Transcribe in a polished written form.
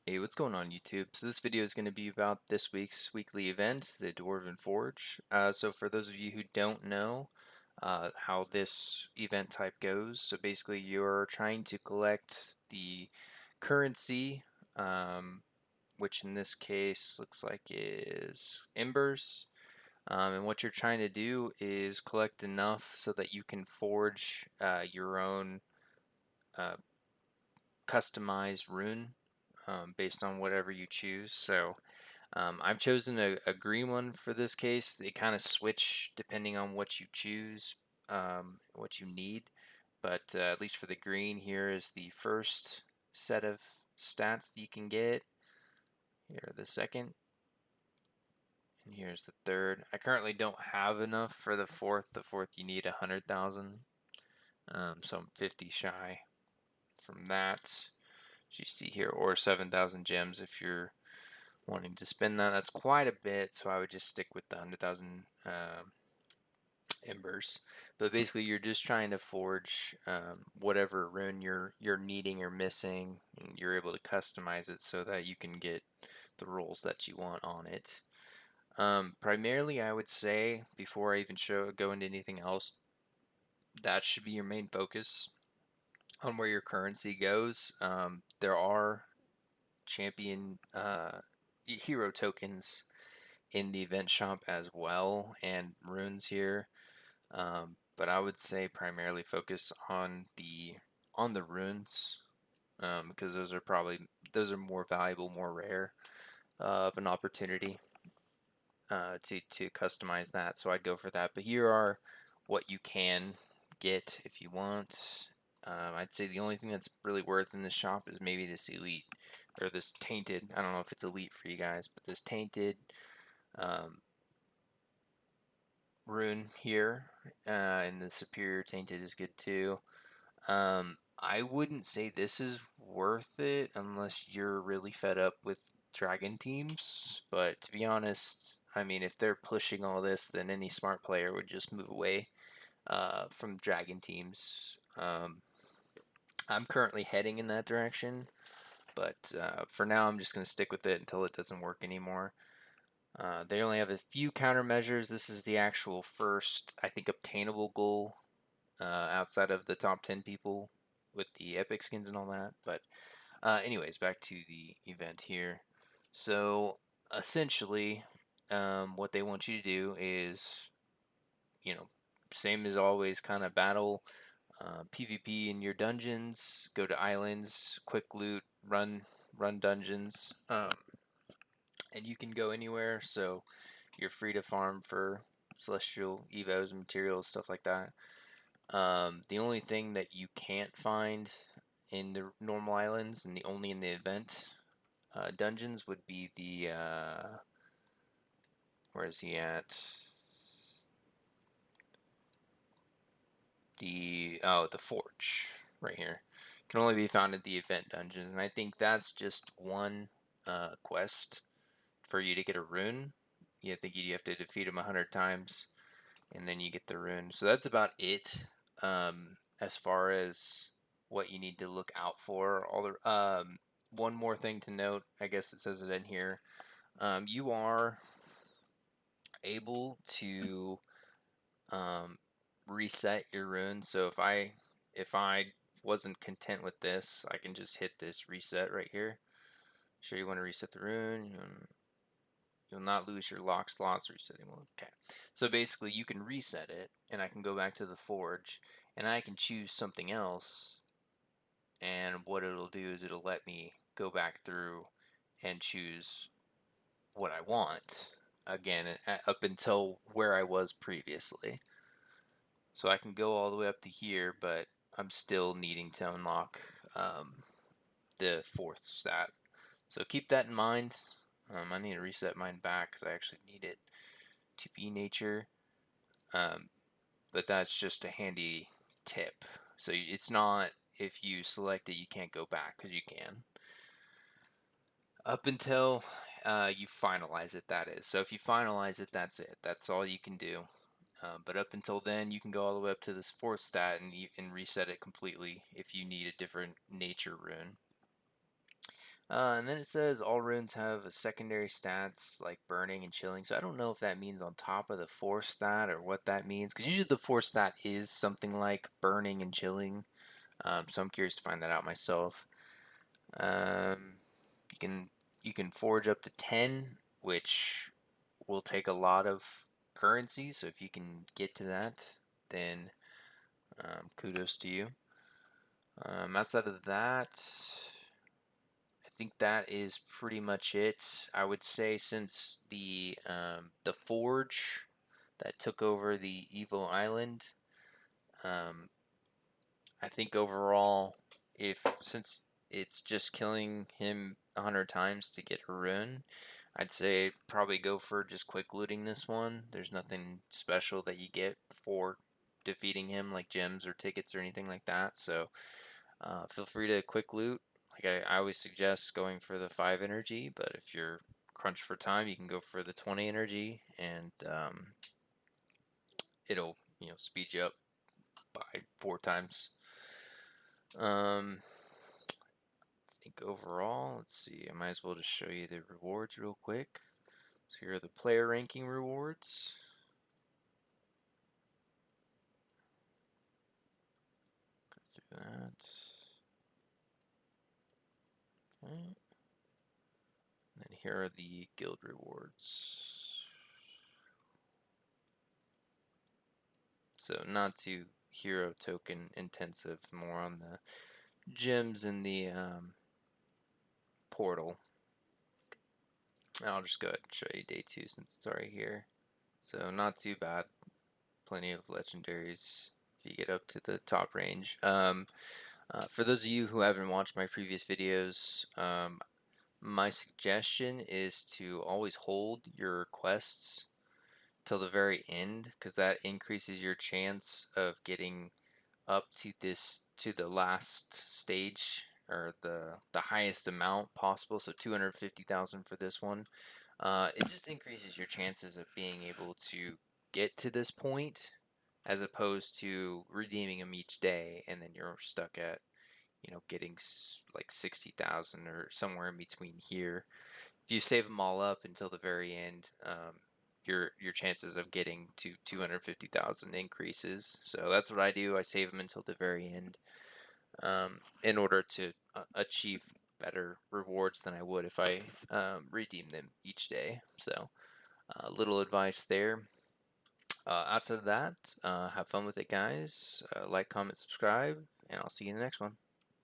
Hey, what's going on YouTube? So this video is going to be about this week's weekly event, the Dwarven Forge. So for those of you who don't know how this event type goes, so basically you're trying to collect the currency, which in this case looks like is embers. And what you're trying to do is collect enough so that you can forge your own uh, customized rune based on whatever you choose. So I've chosen a green one for this case. They kind of switch depending on what you choose, what you need. But at least for the green, here is the first set of stats that you can get. Here are the second, and here's the third. I currently don't have enough for the fourth. The fourth, you need 100,000. So I'm 50 shy from that. As you see here, or 7,000 gems if you're wanting to spend that. That's quite a bit, so I would just stick with the 100,000 embers. But basically, you're just trying to forge whatever rune you're needing or missing, and you're able to customize it so that you can get the rolls that you want on it. Primarily, I would say before I even go into anything else, that should be your main focus on where your currency goes. There are champion hero tokens in the event shop as well, and runes here. But I would say primarily focus on the runes, because those are more valuable, more rare of an opportunity to customize that. So I'd go for that. But here are what you can get if you want. I'd say the only thing that's really worth in this shop is maybe this elite or this tainted. I don't know if it's elite for you guys, but this tainted um, rune here, and the superior tainted is good too. I wouldn't say this is worth it unless you're really fed up with dragon teams, but to be honest, I mean, if they're pushing all this, then any smart player would just move away from dragon teams. I'm currently heading in that direction, but for now I'm just going to stick with it until it doesn't work anymore. They only have a few countermeasures. This is the actual first, I think, obtainable goal outside of the top 10 people with the epic skins and all that. But anyways, back to the event here. So essentially, what they want you to do is, you know, same as always, kind of battle PvP in your dungeons, go to islands, quick loot, run dungeons, and you can go anywhere. So you're free to farm for celestial evos, materials, stuff like that. The only thing that you can't find in the normal islands and the only in the event dungeons would be the where is he at? The forge right here can only be found at the event dungeons, and I think that's just one quest for you to get a rune. You think you have to defeat him 100 times, and then you get the rune. So that's about it as far as what you need to look out for. All the one more thing to note, I guess it says it in here. You are able to um, reset your rune. So if I wasn't content with this, I can just hit this reset right here. Sure, you want to reset the rune. You'll not lose your lock slots resetting. Okay. So basically you can reset it, and I can go back to the forge, and I can choose something else, and what it'll do is it'll let me go back through and choose what I want again up until where I was previously. So I can go all the way up to here, but I'm still needing to unlock the fourth stat. So keep that in mind. I need to reset mine back because I actually need it to be nature. But that's just a handy tip. So it's not, if you select it, you can't go back, because you can. Up until you finalize it, that is. So if you finalize it, that's it. That's all you can do. But up until then, you can go all the way up to this fourth stat and reset it completely if you need a different nature rune. And then it says all runes have a secondary stats like burning and chilling. So I don't know if that means on top of the force stat or what that means. Because usually the force stat is something like burning and chilling. So I'm curious to find that out myself. You can forge up to 10, which will take a lot of currency. So if you can get to that, then kudos to you. Outside of that, I think that is pretty much it. I would say since the Forge that took over the Evo Island, um, I think overall, if since it's just killing him 100 times to get a rune, I'd say probably go for just quick looting this one. There's nothing special that you get for defeating him, like gems or tickets or anything like that. So feel free to quick loot. Like I always suggest going for the 5 energy, but if you're crunched for time, you can go for the 20 energy, and it'll speed you up by 4 times. I think overall, let's see, I might as well just show you the rewards real quick. So here are the player ranking rewards. Go through that. Okay. And then here are the guild rewards. So not too hero token intensive, more on the gems in the portal. I'll just go ahead and show you day 2 since it's already here. So not too bad. Plenty of legendaries if you get up to the top range. For those of you who haven't watched my previous videos, my suggestion is to always hold your quests till the very end, because that increases your chance of getting up to the last stage, or the highest amount possible. So 250,000 for this one. It just increases your chances of being able to get to this point, as opposed to redeeming them each day and then you're stuck at getting like 60,000 or somewhere in between here. If you save them all up until the very end, your chances of getting to 250,000 increases. So that's what I do. I save them until the very end, in order to achieve better rewards than I would if I redeem them each day. So little advice there. Outside of that, have fun with it, guys. Like, comment, subscribe, and I'll see you in the next one.